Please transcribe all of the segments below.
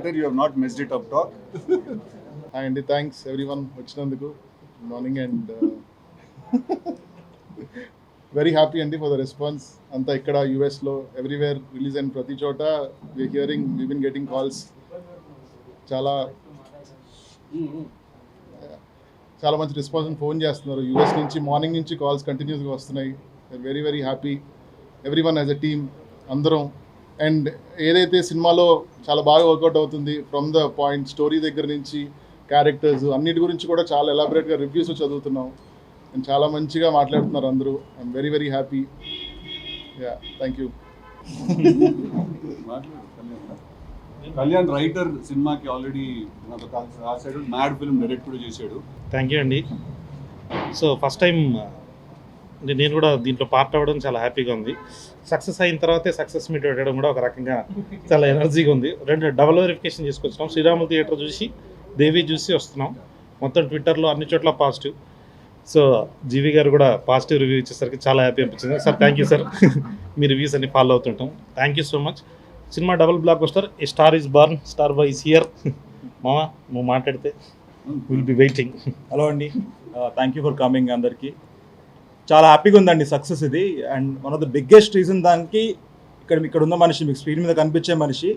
started, you have not messed it up, talk. Hi Andy, thanks everyone వచ్చినందుకు. Good morning and very happy Andy for the response. అంతా ఇక్కడ యూఎస్లో everywhere release అయిన ప్రతి చోట we've been getting calls. చాలా చాలా మంచి రెస్పాన్స్ ఫోన్ చేస్తున్నారు యూఎస్ నుంచి. మార్నింగ్ నుంచి కాల్స్ కంటిన్యూస్గా వస్తున్నాయి. Very very happy every one as a team అందరం. అండ్ ఏదైతే సినిమాలో చాలా బాగా వర్కౌట్ అవుతుంది ఫ్రమ్ ద పాయింట్ స్టోరీ దగ్గర నుంచి క్యారెక్టర్స్ అన్నిటి గురించి కూడా చాలా ఎలాబరేట్గా రివ్యూస్ చదువుతున్నాం. అండ్ చాలా మంచిగా మాట్లాడుతున్నారు అందరూ. I'm very very happy. Yeah, thank you. Kalyan writer సినిమాకి ఆల్రెడీ రాశాడు, మ్యాడ్ ఫిల్మ్ డైరెక్ట్ కూడా చేశాడు. థ్యాంక్ యూ అండి. సో ఫస్ట్ టైం నేను కూడా దీంట్లో పార్ట్ అవ్వడం చాలా హ్యాపీగా ఉంది. సక్సెస్ అయిన తర్వాతే సక్సెస్ మీట్ పెట్టడం కూడా ఒక రకంగా చాలా ఎనర్జీగా ఉంది. రెండు డబుల్ వెరిఫికేషన్ చేసుకొచ్చినాం. శ్రీరాములు థియేటర్ చూసి, దేవి చూసి వస్తున్నాం. మొత్తం ట్విట్టర్లో అన్ని చోట్ల పాజిటివ్. సో జీవి గారు కూడా పాజిటివ్ రివ్యూ ఇచ్చేసరికి చాలా హ్యాపీ అనిపించింది. Sir thank you sir. మీ రివ్యూస్ అన్ని ఫాలో అవుతుంటాం. Thank you so much. Cinema double blockbuster. A star is born, star boy is here. మామా నువ్వు మాట్లాడితే విల్ బి వెయిటింగ్. హలో అండి, థ్యాంక్ యూ ఫర్ కమింగ్. అందరికీ చాలా హ్యాపీగా ఉందండి సక్సెస్ ఇది. And one of the biggest reason దానికి ఇక్కడ ఉన్న మనిషి, మీకు స్క్రీన్ మీద కనిపించే మనిషి,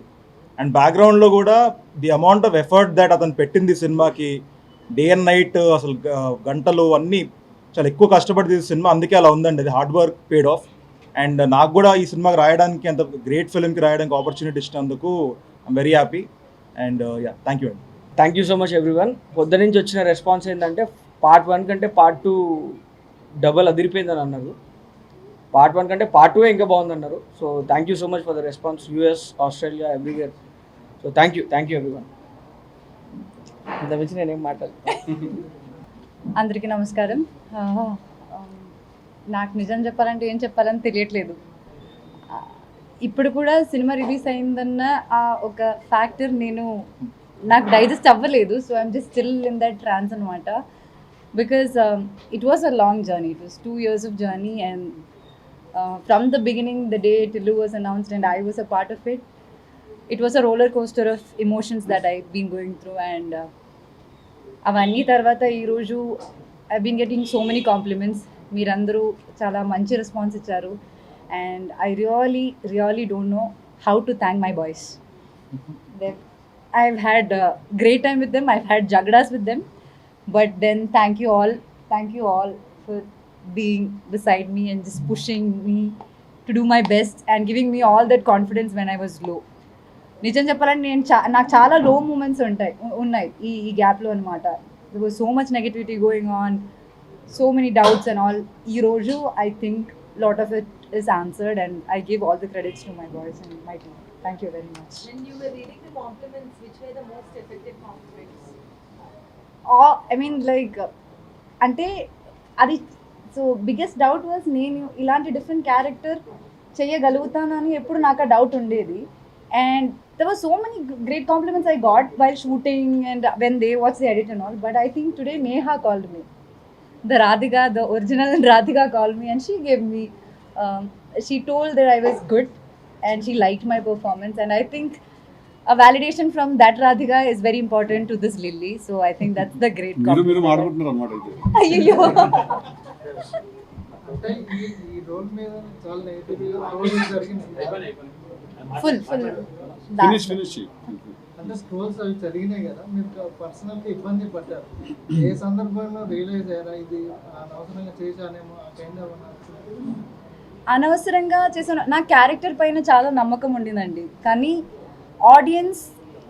అండ్ బ్యాక్గ్రౌండ్లో కూడా the amount of effort that అతను పెట్టింది సినిమాకి, డే అండ్ నైట్ అసలు గంటలు అన్నీ చాలా ఎక్కువ కష్టపడి తీసిన సినిమా. అందుకే అలా ఉందండి. అది hard work paid of. And నాకు కూడా ఈ సినిమాకి రాయడానికి, అంత గ్రేట్ ఫిల్మ్కి రాయడానికి ఆపర్చునిటీ ఇచ్చినందుకు I'm very happy. And yeah, thank you అండి. Thank you so much everyone. పొద్దు నుంచి వచ్చిన రెస్పాన్స్ ఏంటంటే పార్ట్ 1 కంటే పార్ట్ 2 డబల్ అదిరిపోయిందని అన్నారు. పార్ట్ 1 కంటే పార్ట్ 2 ఇంకా బాగుందన్నారు. So thank you so much for the response, US, Australia, everywhere. So thank you everyone. ఇంత మించి నేనేం మాట్లాడలేదు. అందరికీ నమస్కారం. నాకు నిజం చెప్పాలంటే ఏం చెప్పాలని తెలియట్లేదు. ఇప్పుడు కూడా సినిమా రిలీజ్ అయిందన్న ఒక ఫ్యాక్టర్ నాకు డైజెస్ట్ అవ్వలేదు. So I'm just still in that trance అనమాట. Because it was a long journey. It was 2 years of journey, and from the beginning, the day Tillu was announced and I was a part of it, it was a roller coaster of emotions that I've been going through. And అవన్నీ తర్వాత ఈరోజు I been getting so many compliments. మీరందరూ చాలా మంచి response ఇచ్చారు. And I really don't know how to thank my boys. I've had a great time with them. I've had jagdas with them. But then thank you all for being beside me and just pushing me to do my best and giving me all that confidence when I was low. నిజం చెప్పాలంటే నాకు చాలా లో moments ఉన్నాయి ఈ గ్యాప్లో అనమాట. there was so much negativity going on, so many doubts and all. ఈ రోజు I think lot of it is answered, and I give all the credits to my boys and my team. Thank you very much. When you were reading the compliments, which were the most effective compliments? I mean, like, అంటే అది so biggest doubt was నేను ఇలాంటి different character చేయగలుగుతానని ఎప్పుడు నాకు ఆ doubt ఉండేది. And there were so many great compliments I got while shooting and when they watched the edit and all. But I think today Neha called me. The original Radhika called me and she gave me, she told that I was good and she liked my performance. And I think a validation from that Radhika is very important to this Lily. So I think that's the great compliment. మీరు మాట్లాడుతున్నారు అన్నమాట అయితే. అయ్యో అంటే ఈ role మీద చాలా negative జరిగింది. ఫుల్ ఫినిష్ అంటే స్క్రోల్స్ అవి జరిగినాయి కదా, మీరు పర్సనల్గా ఇబ్బంది పడ్డారు. ఏ సందర్భంలో రియలైజ్ అయ్యారా ఇది అనవసరంగా చేశానేమో ఆ కైండ్ ఆఫ్ అనవసరంగా చేసాను? నా క్యారెక్టర్ పైన చాలా నమ్మకం ఉండిందండి. కానీ ఆడియన్స్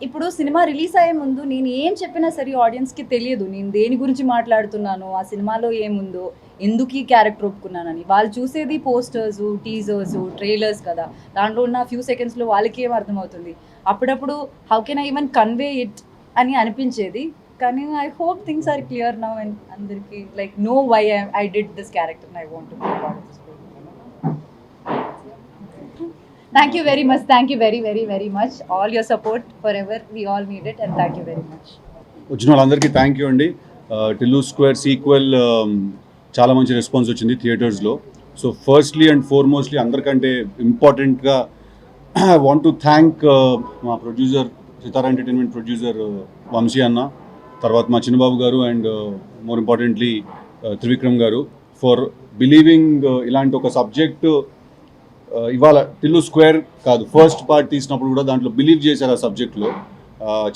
ఇప్పుడు సినిమా రిలీజ్ అయ్యే ముందు నేను ఏం చెప్పినా సరే ఆడియన్స్కి తెలియదు నేను దేని గురించి మాట్లాడుతున్నాను, ఆ సినిమాలో ఏముందో, ఎందుకు ఈ క్యారెక్టర్ ఒప్పుకున్నానని. వాళ్ళు చూసేది పోస్టర్స్, టీజర్స్, ట్రైలర్స్ కదా. దాంట్లో ఉన్న ఫ్యూ సెకండ్స్లో వాళ్ళకి ఏం అర్థమవుతుంది. అప్పుడప్పుడు how can I even convey it అని అనిపించేది. కానీ I hope things are clear now and అందరికీ like know why I did this character and I want to be part of this. Thank you very much. Thank you very much. All your support forever. We all need it, and thank you very much. వచ్చిన వాళ్ళందరికీ thank you అండి. Tillu square sequel చాలా మంచి response వచ్చింది థియేటర్స్లో. So firstly and ఫార్మోస్ట్లీ అందరికంటే ఇంపార్టెంట్గా I want to thank మా ప్రొడ్యూసర్ సితారా ఎంటర్టైన్మెంట్ ప్రొడ్యూసర్ వంశీ అన్న, తర్వాత మా చిన్నబాబు గారు అండ్ మోర్ ఇంపార్టెంట్లీ త్రివిక్రమ్ గారు ఫర్ బిలీవింగ్ ఇలాంటి ఒక సబ్జెక్ట్ ఇవాళ టిల్లు స్క్వేర్ కాదు ఫస్ట్ పార్ట్ తీసినప్పుడు కూడా దాంట్లో బిలీవ్ చేశారు ఆ సబ్జెక్ట్లో.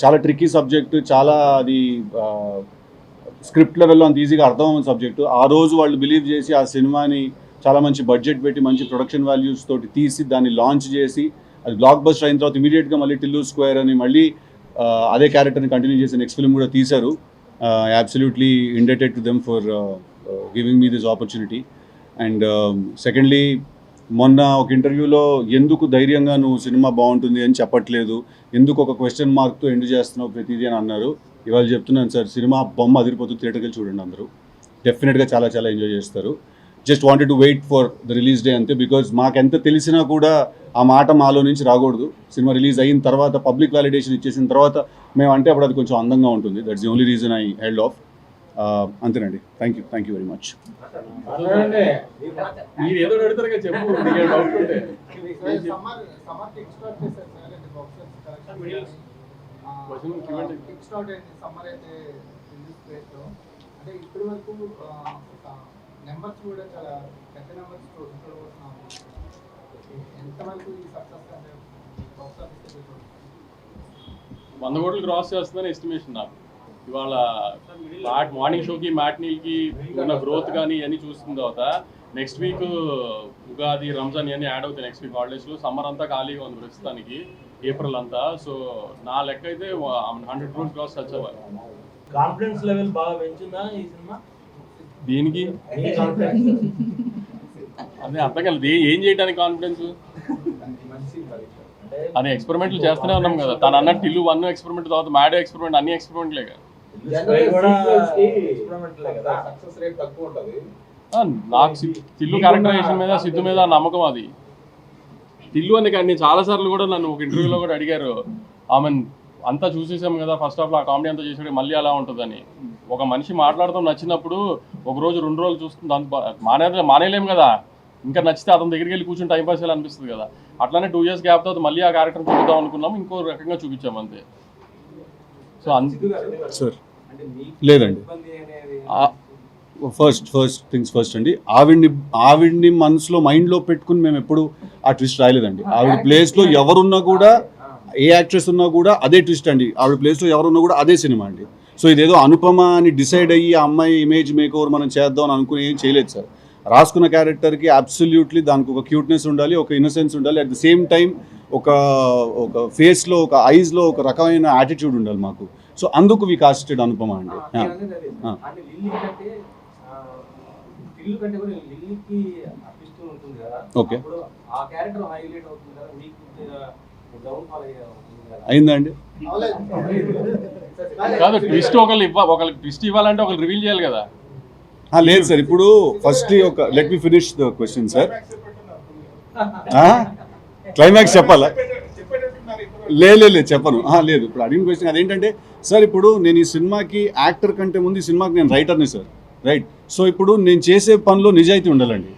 చాలా ట్రిక్కీ సబ్జెక్టు, చాలా అది స్క్రిప్ట్ లెవెల్లో అంత ఈజీగా అర్థమవుతున్న సబ్జెక్టు. ఆ రోజు వాళ్ళు బిలీవ్ చేసి ఆ సినిమాని చాలా మంచి బడ్జెట్ పెట్టి మంచి ప్రొడక్షన్ వాల్యూస్ తోటి తీసి దాన్ని లాంచ్ చేసి అది బ్లాక్ బస్టర్ అయిన తర్వాత ఇమీడియట్గా మళ్ళీ టిల్లు స్క్వేర్ అని మళ్ళీ అదే క్యారెక్టర్ని కంటిన్యూ చేసి నెక్స్ట్ ఫిల్మ్ కూడా తీశారు. Absolutely indebted to them for giving me this opportunity. And secondly, మొన్న ఒక ఇంటర్వ్యూలో ఎందుకు ధైర్యంగా నువ్వు సినిమా బాగుంటుంది అని చెప్పట్లేదు, ఎందుకు ఒక క్వశ్చన్ మార్క్తో ఎండ్ చేస్తున్నావు ప్రతిదీ అని అన్నారు. ఇవాళ చెప్తున్నాను సార్, సినిమా బొమ్మ అదిరిపోతుంది, థియేటర్కి వెళ్ళి చూడండి అందరూ, డెఫినెట్గా చాలా చాలా ఎంజాయ్ చేస్తారు. Just wanted to wait for the release day అంతే. బికాజ్ మాకెంత తెలిసినా కూడా ఆ మాట మాలో నుంచి రాకూడదు. సినిమా రిలీజ్ అయిన తర్వాత పబ్లిక్ వ్యాలిడేషన్ ఇచ్చేసిన తర్వాత మేము అంటే అప్పుడు అది కొంచెం అందంగా ఉంటుంది. That's the only reason I held off. అంతేనండి. Thank you very much. Numbers కూడా చాలా పెద్ద నెంబర్స్ చూడబోతున్నాము. ఎంతవరకు ఈ సక్సెస్ అంటే బాక్స్ ఆఫీస్ 100 కోట్లు క్రాస్ చేస్తుందని ఎస్టిమేషన్ నాకు. ఇవాళ మార్నింగ్ షోకి మ్యాట్నీల్కి ఉన్న గ్రోత్ కానీ ఇవన్నీ చూసిన తర్వాత నెక్స్ట్ వీక్ ఉగాది రంజాన్ ఇవన్నీ యాడ్ అవుతాయి. నెక్స్ట్ వీక్ హాలిడేస్లో సమ్మర్ అంతా ఖాళీగా ఉంది ప్రస్తుతానికి, ఏప్రిల్ అంతా. సో నా లెక్క అయితే 100 crores క్రాస్ టచ్ అవ్వాలి. కాన్ఫిడెన్స్ లెవెల్ బాగా పెంచుందా ఈ సినిమా? దీనికి అదే అర్థం కాలేదు, ఏం చేయడానికి కాన్ఫిడెన్స్ అని ఎక్స్పెరిమెంట్లు చేస్తూనే ఉన్నాం కదా. తను అన్నట్టు టిల్లు 1 ఎక్స్పెరిమెంట్, తర్వాత మ్యాడ్ ఎక్స్పెరిమెంట్, అన్ని ఎక్స్పెరిమెంట్లేగా. నాకు టిల్లు క్యారెక్టరైజేషన్ మీద సిద్ధు మీద నమ్మకం. అది టిల్లు అని కానీ చాలా సార్లు కూడా నన్ను ఒక ఇంటర్వ్యూలో కూడా అడిగారు, ఆమె అంతా చూసేసాం కదా ఫస్ట్ హాఫ్లో, ఆ కామెడీ అంతా చేసాడు, మళ్ళీ అలా ఉంటుందని. ఒక మనిషి మాట్లాడుతూ నచ్చినప్పుడు ఒక రోజు 2 రోజులు చూస్తుంది, దాని మానేలేము కదా. ఇంకా నచ్చితే అతని దగ్గరికి వెళ్ళి కూర్చొని టైం పాస్ అనిపిస్తుంది కదా. అట్లానే 2 years గ్యాప్ తర్వాత మళ్ళీ ఆ క్యారెక్టర్ చూద్దాం అనుకున్నాము, ఇంకో రకంగా చూపించాము అంతే. సో సార్ లేదండి, ఫస్ట్ థింగ్స్ ఫస్ట్ అండి, ఆవిడ్ని మనసులో మైండ్లో పెట్టుకుని మేము ఎప్పుడు ఆ ట్విస్ట్ రాయలేదండి. ఆవిడ ప్లేస్లో ఎవరున్నా కూడా, ఏ యాక్ట్రెస్ ఉన్నా కూడా అదే ట్విస్ట్ అండి. ఆవిడ ప్లేస్లో ఎవరున్నా కూడా అదే సినిమా అండి. సో ఇదేదో అనుపమ అని డిసైడ్ అయ్యి ఆ అమ్మాయి ఇమేజ్ మేక్ ఓవర్ మనం చేద్దాం అని అనుకుని ఏం చేయలేదు సార్. రాసుకున్న క్యారెక్టర్కి అబ్సల్యూట్లీ దానికి ఒక క్యూట్నెస్ ఉండాలి, ఒక ఇన్నసెన్స్ ఉండాలి, అట్ ద సేమ్ టైం ఒక ఫేస్లో, ఒక ఐస్లో ఒక రకమైన యాటిట్యూడ్ ఉండాలి మాకు. సో అందుకు వి కాస్టెడ్ అనుపమ అండి. ఓకే, అయిందండి. కాదు, ట్విస్ట్ ఒకరికి ట్విస్ట్ ఇవ్వాలంటే ఒకరు రివీల్ చేయాలి కదా. లేదు సార్, ఇప్పుడు ఫస్ట్లీ ఒక let me finish the question sir. Climax చెప్పాలా? లేదు చెప్పను. లేదు, ఇప్పుడు అడిగిన క్వశ్చన్ అదేంటంటే సార్, ఇప్పుడు నేను ఈ సినిమాకి యాక్టర్ కంటే ముందు ఈ సినిమాకి నేను రైటర్ని సార్, రైట్? సో ఇప్పుడు నేను చేసే పనిలో నిజాయితీ ఉండాలండి.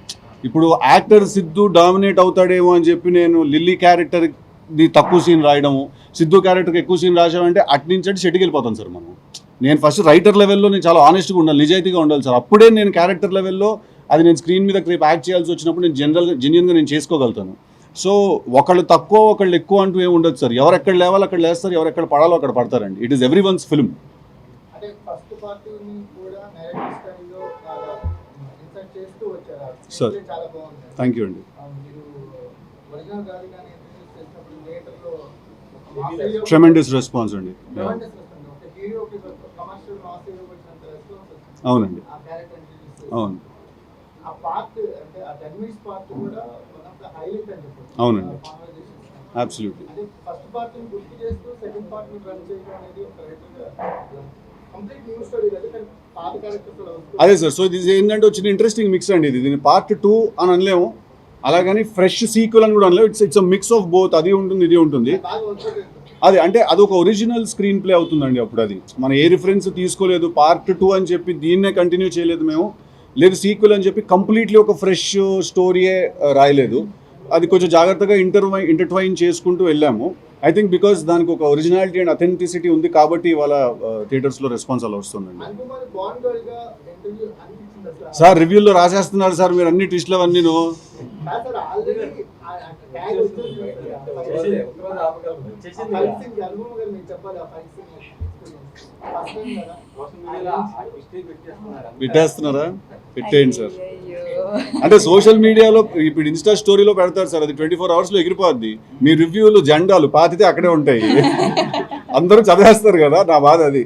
ఇప్పుడు యాక్టర్ సిద్ధు డామినేట్ అవుతాడేమో అని చెప్పి నేను లిల్లీ క్యారెక్టర్ది తక్కువ సీన్ రాయడము, సిద్ధు క్యారెక్టర్కి ఎక్కువ సీన్ రాసామంటే అట్నుంచి షెట్కి వెళ్ళిపోతాం సార్ మనం. నేను ఫస్ట్ రైటర్ లెవెల్లో నేను చాలా ఆనెస్ట్గా ఉండాలి, నిజాయితీగా ఉండాలి సార్. అప్పుడే నేను క్యారెక్టర్ లెవెల్లో అది నేను స్క్రీన్ మీద రేపు యాక్ట్ చేయాల్సి వచ్చినప్పుడు నేను జెన్యున్గా నేను చేసుకోగలుగుతాను. సో ఒకళ్ళు తక్కువ ఒకళ్ళు ఎక్కువ అంటూ ఏమి ఉండదు సార్. ఎవరు ఎక్కడ లేవాలో అక్కడ లేస్తారు, ఎవరు ఎక్కడ పడాలో అక్కడ పడతారండి. It is everyone's film. Sir thank you అండి. ట్రెమెండస్ రెస్పాన్స్ అండి. అవునండి, అవును, అవునండి, అబ్సల్యూట్లీ. అదే సార్. సో ఇది ఏంటంటే వచ్చిన ఇంట్రెస్టింగ్ మిక్స్ అండి. ఇది దీన్ని పార్ట్ 2 అని అనలేము, అలాగని ఫ్రెష్ సీక్వెల్ అని కూడా అనలేము. It's mix of both. అది ఉంటుంది, ఇది ఉంటుంది. అది అంటే అదొక ఒరిజినల్ స్క్రీన్ ప్లే అవుతుందండి. అప్పుడు అది మనం ఏ రిఫరెన్స్ తీసుకోలేదు, పార్ట్ 2 అని చెప్పి దీన్నే కంటిన్యూ చేయలేదు మేము, లేదు సీక్వెల్ అని చెప్పి కంప్లీట్లీ ఒక ఫ్రెష్ స్టోరీయే రాయలేదు. అది కొంచెం జాగ్రత్తగా ఇంటర్ట్వైన్ చేసుకుంటూ వెళ్ళాము. ఐ థింక్ బికాస్ దానికి ఒక ఒరిజినాలిటీ అండ్ అథెంటిసిటీ ఉంది కాబట్టి ఇవాళ థియేటర్స్లో రెస్పాన్స్ అలా వస్తుందండి. అనుకుమార్ బాండ్ గర్ల్ గా ఇంటర్వ్యూ అనిపించింది అసలు. సార్ రివ్యూల్లో రాసేస్తున్నారు సార్ మీరు అన్ని ట్విస్ట్లు అవన్నీ కాదు సార్, ఆల్రెడీ ట్యాగ్ వచ్చేసింది. ఫైట్ సీన్ అనుకుమార్ గారు మీకు చెప్పాలి, ఆ ఫైట్ సీన్ ఫస్ట్ టైం కదా. పెట్టేస్తున్నారా? పెట్టేయండి సార్. అంటే సోషల్ మీడియాలో ఇప్పుడు ఇన్స్టా స్టోరీలో పెడతారు సార్, అది 24 అవర్స్లో ఎగిరిపోద్ది. మీ రివ్యూలు జెండాలు పాతితే అక్కడే ఉంటాయి. అందరూ చదివేస్తారు కదా, నా బాధ అది.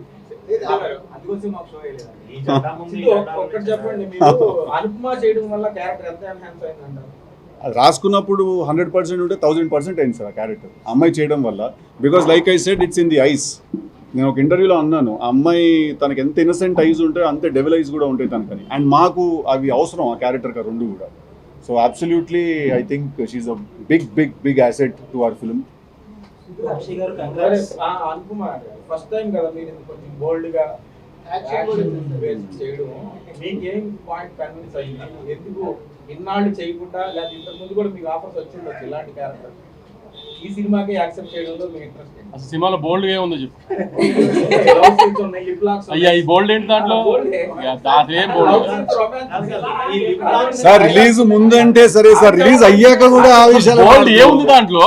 ఒక్కటి చెప్పండి, మీరు అనుపమ చేయడం వల్ల క్యారెక్టర్ ఎంత ఎన్హాన్స్ అయిందంటారు? అది రాసుకున్నప్పుడు 100% ఉంటే 1000% అయింది సార్ ఆ క్యారెక్టర్ అమ్మాయి చేయడం వల్ల. Because like I said it's in the ice. నేను ఒక ఇంటర్వ్యూలో అన్నాను, ఆ అమ్మాయి తనకి ఎంత ఇన్నసెంట్ ఐస్ ఉంటే అంతే డెవిల్ ఐస్ కూడా ఉంటాయి తనకని. అండ్ మాకు అవి అవసరం ఆ క్యారెక్టర్కి రెండు కూడా. So absolutely I think she's a big asset to our film. Anupama first time కదా మీరు కొంచెం బోల్డ్ గా చేయడం, మీకేం పాయింట్ కన్విన్స్ అయ్యింది? ఎందుకు ఇన్నాళ్ళు చేయకుండా, లేదా ఇంతకు ముందు కూడా మీకు ఆఫర్స్ వచ్చిండొచ్చు ఇలాంటి క్యారెక్టర్, ఈ సినిమాకి యాక్సెప్ట్ చేయడంలో మీ ఇంట్రెస్ట్? అసలు సినిమాలో బోల్డ్ గా ఉంది చెప్పు. అయ్యా ఈ బోల్డ్ ఏంటి దాంట్లో? అదేం బోల్డ్ సార్ రిలీజ్ ముందంటే సరే సార్, రిలీజ్ అయ్యాక కూడా ఆ విషయాలు బోల్డ్ ఏముంది దాంట్లో?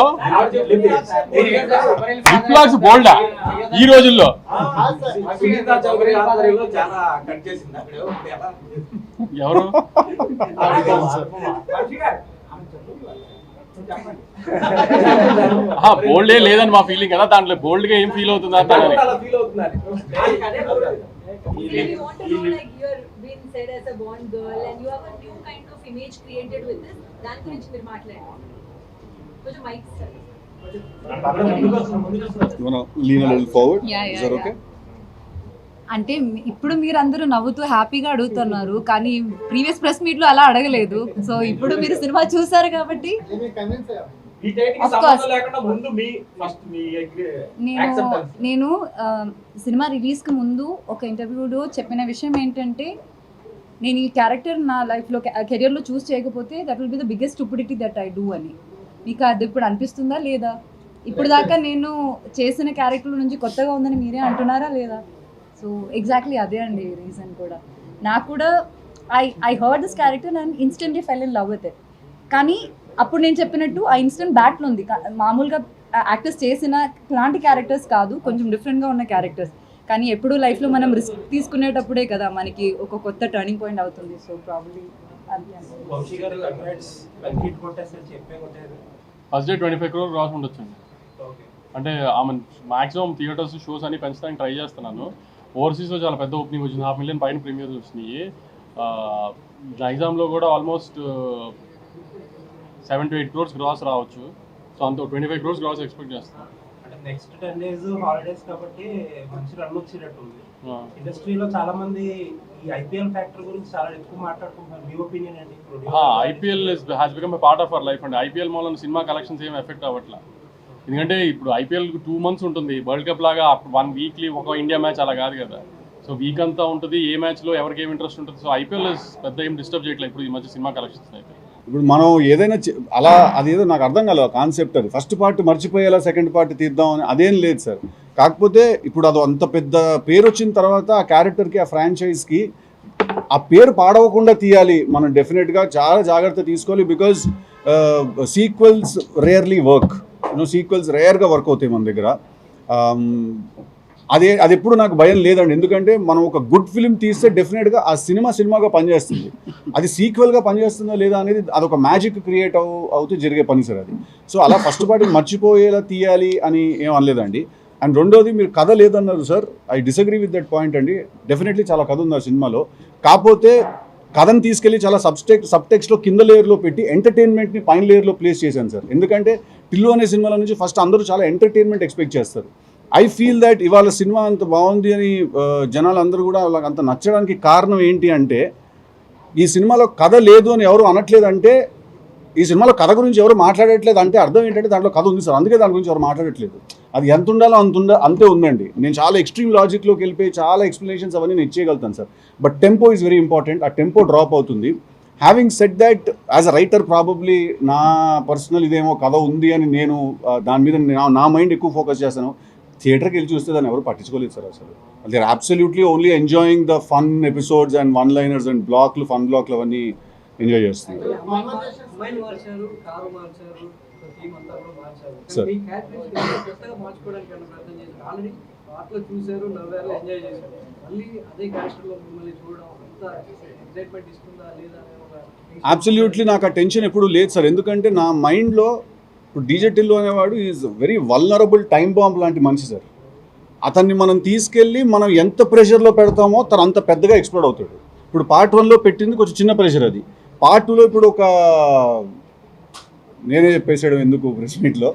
లిప్ లాక్స్ బోల్డా ఈ రోజుల్లో? ఎవరు బోల్డే లేదని మా ఫీలింగ్ కదా, దాంట్లో బోల్డ్ గా ఏం ఫీల్ అవుతుంది అంత. Okay, we want to know, like, you're being said as a Bond girl and you have a new kind of image created with this. దాని గురించి మీరు మాట్లాడండి. కొంచెం mic sir. lean a little forward. Yeah, Is that okay? అంటే ఇప్పుడు మీరు అందరూ నవ్వుతూ హ్యాపీగా అడుగుతున్నారు, కానీ ప్రీవియస్ ప్రెస్ మీట్ లో అలా అడగలేదు. సో ఇప్పుడు మీరు సినిమా చూసారు కాబట్టి కన్విన్స్ అయ్యారు. నేను సినిమా రిలీజ్కి ముందు ఒక ఇంటర్వ్యూలో చెప్పిన విషయం ఏంటంటే, నేను ఈ క్యారెక్టర్ నా లైఫ్లో కెరియర్లో చూస్ చేయకపోతే that will be the biggest stupidity that I do అని. మీకు అది ఇప్పుడు అనిపిస్తుందా లేదా? ఇప్పుడు దాకా నేను చేసిన క్యారెక్టర్ నుంచి కొత్తగా ఉందని మీరే అంటున్నారా లేదా? సో ఎగ్జాక్ట్లీ అదే అండి రీజన్ కూడా. నాకు కూడా I heard this character and instantly fell in love with it. కానీ అప్పుడు నేను చెప్పినట్టు ఆ ఇన్స్టెంట్ బ్యాట్లో ఉంది. మామూలుగా యాక్టర్స్ చేసిన ఇలాంటి క్యారెక్టర్స్ కాదు, కొంచెం డిఫరెంట్గా ఉన్న క్యారెక్టర్స్. కానీ ఎప్పుడు లైఫ్లో మనం రిస్క్ తీసుకునేటప్పుడే కదా మనకి ఒక కొత్త టర్నింగ్ పాయింట్ అవుతుంది. So probably first day 25 crore రాసి ఉండొచ్చండి. అంటే ఆమె మాక్సిమం థియేటర్స్ షోస్ అన్ని పెంచడానికి ట్రై చేస్తున్నాను. ఓవర్సీస్లో చాలా పెద్ద ఓపెనింగ్ వచ్చింది, 500,000 పైన ప్రీమియర్స్ వచ్చినాయి. నైజాంలో కూడా ఆల్మోస్ట్ 7 to 8 crores గ్రాస్ రావచ్చు. సో అంత 25 crores గ్రాస్ ఎక్స్పెక్ట్ చేస్తున్నాను. అంటే నెక్స్ట్ 10 days హాలిడేస్ కాబట్టి మంచి రన్ వచ్చినట్టుంది. ఇండస్ట్రీలో చాలా మంది ఈ ఐపీఎల్ ఫ్యాక్టర్ గురించి చాలా ఎక్కువ మాట్లాడుకుంటున్నారు. మీ ఒపీనియన్ ఏంటి? IPL has become a part of our life అండి. ఐపీఎల్ మూలన సినిమా కలెక్షన్స్ ఏం ఎఫెక్ట్ అవ్వట్లా. ఎందుకంటే ఇప్పుడు ఐపీఎల్ 2 months ఉంటుంది, వరల్డ్ కప్ లాగా 1 వీక్లీ ఒక ఇండియా మ్యాచ్ అలా కాదు కదా. సో వీక్ అంతా ఉంటుంది, ఏ మ్యాచ్లో ఎవరికి ఏం ఇంట్రెస్ట్ ఉంటుంది. సో ఐపీఎల్ పెద్ద ఏం డిస్టర్బ్ చేయట్లేదు ఇప్పుడు ఈ మధ్య సినిమా కలెక్షన్స్ అయితే. ఇప్పుడు మనం ఏదైనా అలా అదేదో నాకు అర్థం కాలేదు కాన్సెప్ట్. అది ఫస్ట్ పార్ట్ మర్చిపోయేలా సెకండ్ పార్ట్ తీద్దాం అని అదేం లేదు సార్. కాకపోతే ఇప్పుడు అది అంత పెద్ద పేరు వచ్చిన తర్వాత ఆ క్యారెక్టర్కి ఆ ఫ్రాంచైజ్కి ఆ పేరు పాడవకుండా తీయాలి. మనం డెఫినెట్గా చాలా జాగ్రత్త తీసుకోవాలి. Because sequels rarely work, sequels రేర్గా వర్క్ అవుతాయి మన దగ్గర. అది ఎప్పుడు నాకు భయం లేదండి. ఎందుకంటే మనం ఒక గుడ్ ఫిలిం తీస్తే డెఫినెట్గా ఆ సినిమాగా పనిచేస్తుంది. అది సీక్వెల్గా పనిచేస్తుందా లేదా అనేది అదొక మ్యాజిక్ క్రియేట్ అవుతూ జరిగే పని సార్ అది. సో అలా ఫస్ట్ పార్టీ మర్చిపోయేలా తీయాలి అని ఏం అనలేదండి. అండ్ రెండోది మీరు కథ లేదన్నారు sir, I disagree with that point అండి. డెఫినెట్లీ చాలా కథ ఉంది ఆ సినిమాలో. కాకపోతే కథను తీసుకెళ్ళి చాలా సబ్టెక్స్ట్లో కింద లేయర్లో పెట్టి ఎంటర్టైన్మెంట్ని పైన లేయర్లో ప్లేస్ చేశాను సార్. ఎందుకంటే టిల్లు అనే సినిమాల నుంచి ఫస్ట్ అందరూ చాలా ఎంటర్టైన్మెంట్ ఎక్స్పెక్ట్ చేస్తారు. ఐ ఫీల్ దట్ ఇవాళ సినిమా అంత బాగుంది అని జనాలు అందరూ కూడా వాళ్ళకి అంత నచ్చడానికి కారణం ఏంటి అంటే, ఈ సినిమాలో కథ లేదు అని ఎవరు అనట్లేదంటే, ఈ సినిమాలో కథ గురించి ఎవరు మాట్లాడట్లేదు అంటే అర్థం ఏంటంటే దాంట్లో కథ ఉంది సార్. అందుకే దాని గురించి ఎవరు మాట్లాడట్లేదు. అది ఎంత ఉండాలో అంతే ఉందండి. నేను చాలా ఎక్స్ట్రీమ్ లాజిక్లోకి వెళ్ళిపోయి చాలా ఎక్స్ప్లెనేషన్స్ అవన్నీ నేను ఇచ్చేయగలుగుతాను సార్. But tempo is very important. ఆ టెంపో డ్రాప్ అవుతుంది. Having set that as a writer probably నా పర్సనల్ ఇదేమో కథ ఉంది అని నేను దాని మీద నా మైండ్ ఎక్కువ ఫోకస్ చేస్తాను. థియేటర్కి వెళ్ళి చూస్తే దాన్ని ఎవరు పట్టించుకోలేదు సార్ అసలు. They are absolutely only enjoying the fun episodes and one liners and fun బ్లాక్లు అవన్నీ ఎంజాయ్ చేస్తుంది. సార్ అబ్సల్యూట్లీ నాకు ఆ టెన్షన్ ఎప్పుడు లేదు సార్. ఎందుకంటే నా మైండ్లో ఇప్పుడు డీజే టిల్లు అనేవాడు is very vulnerable time bomb లాంటి మనిషి సార్. అతన్ని మనం తీసుకెళ్ళి మనం ఎంత ప్రెషర్లో పెడతామో తను అంత పెద్దగా ఎక్స్ప్లోడ్ అవుతాడు. ఇప్పుడు పార్ట్ 1లో పెట్టింది కొంచెం చిన్న ప్రెషర్, అది పార్ట్ 2లో ఇప్పుడు ఒక నేనే చెప్పేసాడు ఎందుకు ప్రెస్ మీట్లో,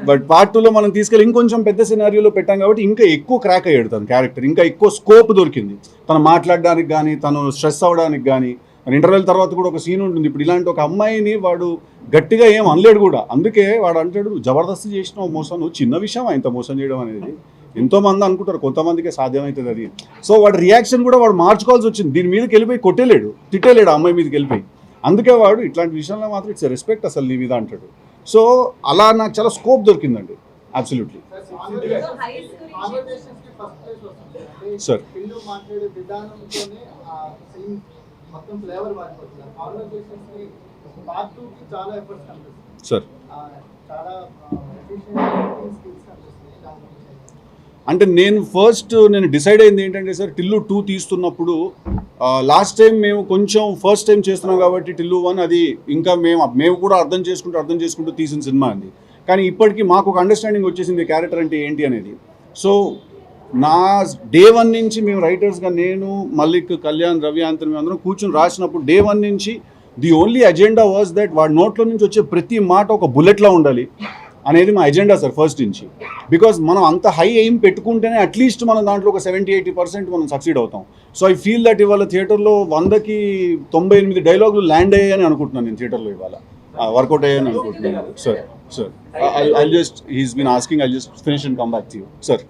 బట్ పార్ట్ 2లో మనం తీసుకెళ్ళి ఇంకొంచెం పెద్ద సినారియోలో పెట్టాం కాబట్టి ఇంకా ఎక్కువ క్రాక్ అయ్యాడు తన క్యారెక్టర్, ఇంకా ఎక్కువ స్కోప్ దొరికింది తను మాట్లాడడానికి కానీ తను స్ట్రెస్ అవ్వడానికి కానీ. ఇంటర్వెల్ తర్వాత కూడా ఒక సీన్ ఉంటుంది, ఇప్పుడు ఇలాంటి ఒక అమ్మాయిని వాడు గట్టిగా ఏం అనలేడు కూడా, అందుకే వాడు అంటాడు జబర్దస్త్ చేసిన మోసం, నువ్వు చిన్న విషయం ఇంత మోసం చేయడం అనేది. ఎంతోమంది అనుకుంటారు, కొంతమందికే సాధ్యమవుతుంది అది. సో వాడి రియాక్షన్ కూడా వాడు మార్చుకోవాల్సి వచ్చింది, దీని మీదకి వెళ్ళిపోయి కొట్టేలేడు తిట్టేలేడు ఆ అమ్మాయి మీదకి వెళ్ళిపోయి. అందుకే వాడు ఇట్లాంటి విషయంలో మాత్రం ఇట్స్ రెస్పెక్ట్ అసలు నీ మీద అంటాడు. సో అలా నాకు చాలా స్కోప్ దొరికిందండి అబ్సల్యూట్లీ. సార్ సార్ అంటే నేను డిసైడ్ అయింది ఏంటంటే సార్, టిల్లు 2 తీస్తున్నప్పుడు లాస్ట్ టైం మేము కొంచెం ఫస్ట్ టైం చేస్తున్నాం కాబట్టి టిల్లు 1 అది ఇంకా మేము కూడా అర్థం చేసుకుంటూ తీసిన సినిమా అండి. కానీ ఇప్పటికీ మాకు ఒక అండర్స్టాండింగ్ వచ్చేసింది క్యారెక్టర్ అంటే ఏంటి అనేది. సో నా డే 1 నుంచి మేము రైటర్స్గా నేను, మల్లిక్, కళ్యాణ్, రవి, ఆంతని మేము అందరం కూర్చొని రాసినప్పుడు డే 1 నుంచి the only agenda was that వాడి నోట్లో నుంచి వచ్చే ప్రతి మాట ఒక బుల్లెట్లా ఉండాలి అనేది మా ఎజెండా సార్ ఫస్ట్ నుంచి. బికాజ్ మనం అంత హై ఎయిమ్ పెట్టుకుంటేనే అట్లీస్ట్ మనం దాంట్లో ఒక 70-80% మనం సక్సీడ్ అవుతాం. సో ఐ ఫీల్ దట్ ఇవాళ థియేటర్లో 100కి 98 డైలాగులు ల్యాండ్ అయ్యాయని అనుకుంటున్నాను నేను థియేటర్లో ఇవాళ వర్కౌట్ అయ్యాయని అనుకుంటున్నాను. Sir I just has been asking, I just finish and come back to you sir.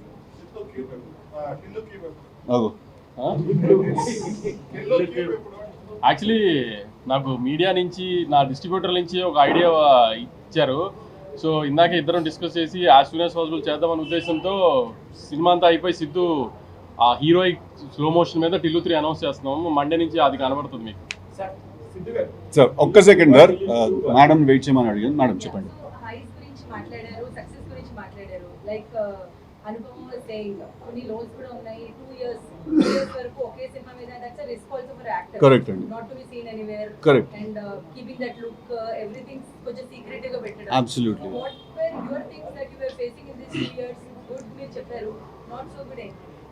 Actually నాకు మీడియా నుంచి నా డిస్ట్రిబ్యూటర్ నుంచి ఒక ఐడియా ఇచ్చారు. సో ఇందాక ఇద్దరం డిస్కస్ చేసి యాజ్ సూన్ యాజ్ పాసిబుల్ చేద్దామనే ఉద్దేశంతో సినిమా అంతా అయిపోయి సిద్ధు ఆ హీరోయిక్ స్లో మోషన్ మీద టిల్లు 3 అనౌన్స్ చేస్తున్నాము. మండే నుంచి అది కనబడుతుంది మీకు. సార్ ఒక్క సెకండ్ సార్, మేడం వెయిట్ చేయమని అడిగాను. మేడం చెప్పండి. హైస్ గురించి మాట్లాడారు, సక్సెస్ గురించి మాట్లాడారు. లైక్ అనుభవం సేయింగ్ కొన్ని లోస్ కూడా ఉన్నాయి. 2 years వరకు ఒకే సినిమా మీద that's a risk also for actor. Correct అండి. Not to be seen anywhere. Correct. And keeping that look everything కొంచెం సీక్రెట్ గా పెట్టడం. Absolutely. What were your things that you were facing in this 2 years? Good మీరు చెప్పారు, not so good.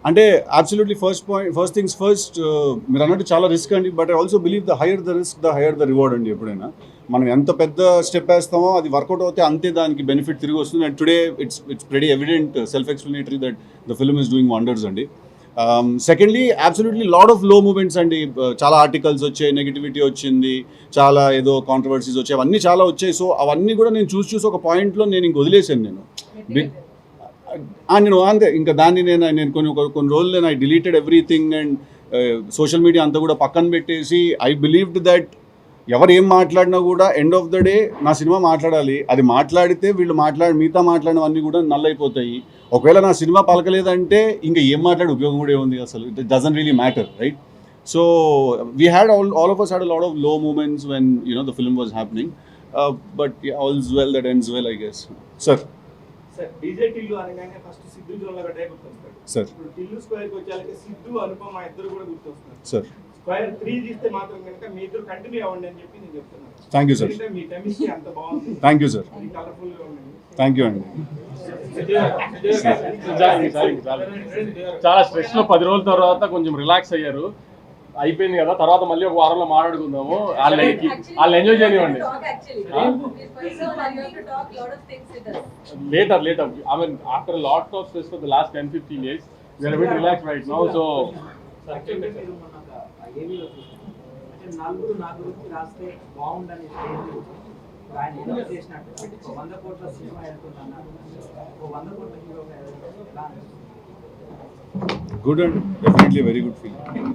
అంటే absolutely first things first, మీరు అన్నట్టు చాలా risk అండి. But I also believe the higher the risk the higher the reward అండి. ఎప్పుడైనా మనం ఎంత పెద్ద స్టెప్ వేస్తామో అది వర్కౌట్ అవుతే అంతే దానికి బెనిఫిట్ తిరిగి వస్తుంది. And today it's very evident, self explanatory that the film is doing wonders అండి. సెకండ్లీ అబ్సల్యూట్లీ లాట్ ఆఫ్ లో మూమెంట్స్ అండి. చాలా ఆర్టికల్స్ వచ్చాయి, నెగిటివిటీ వచ్చింది, చాలా ఏదో కాంట్రవర్సీస్ వచ్చాయి, అవన్నీ చాలా వచ్చాయి. సో అవన్నీ కూడా నేను చూసి ఒక పాయింట్లో నేను ఇంక వదిలేసాను. నేను అంతే ఇంకా దాన్ని నేను కొన్ని రోజులు నేను I deleted everything and social media అంతా కూడా పక్కన పెట్టేసి ఐ బిలీవ్డ్ దట్ ఎవరు ఏం మాట్లాడినా కూడా ఎండ్ ఆఫ్ ద డే నా సినిమా మాట్లాడాలి. అది మాట్లాడితే మిగతా మాట్లాడినవన్నీ కూడా నల్లైపోతాయి. ఒకవేళ నా సినిమా పలకలేదంటే ఇంకా ఏం మాట్లాడే ఉపయోగం కూడా ఏముంది అసలు. It doesn't really matter, right? So we had all of us had a lot of low moments when the film was happening, but yeah, all's well that ends well, I guess. Sir DJ Tillu అనగానే first Siddhu జోన్ల గడ్డే గుర్తొస్తాడు sir. ఇప్పుడు Tillu square కి వచ్చాక సిద్ధు అనుపమ ఇద్దరు కూడా గుర్తొస్తున్నారు sir. Square 3 తీస్తే మాత్రం కనుక మీ ఇద్దరు కంటిన్యూ అవ్వండి అని చెప్పి నేను చెప్తున్నాను. Thank you sir. Me chemistry అంత బాగుంది. Thank you sir. కలర్ఫుల్ గా ఉంది. థ్యాంక్ యూ అండి. చాలా స్ట్రెస్ లో 10 రోజుల తర్వాత కొంచెం రిలాక్స్ అయ్యారు, అయిపోయింది కదా. తర్వాత మళ్ళీ ఒక వారంలో మాట్లాడుకుందాము. వాళ్ళు ఎంజాయ్ చేయనివ్వండి. Later. I mean, after a lot of stress for the last 10-15 days, we are a bit relaxed right now. So, నలుగురు నా గురించి రాస్తే బాగుండని ఆయన చేసినట్టు 100 కోట్ల సినిమా వెళ్తున్నాను, 100 కోట్ల హీరోగా Good and definitely very good feeling.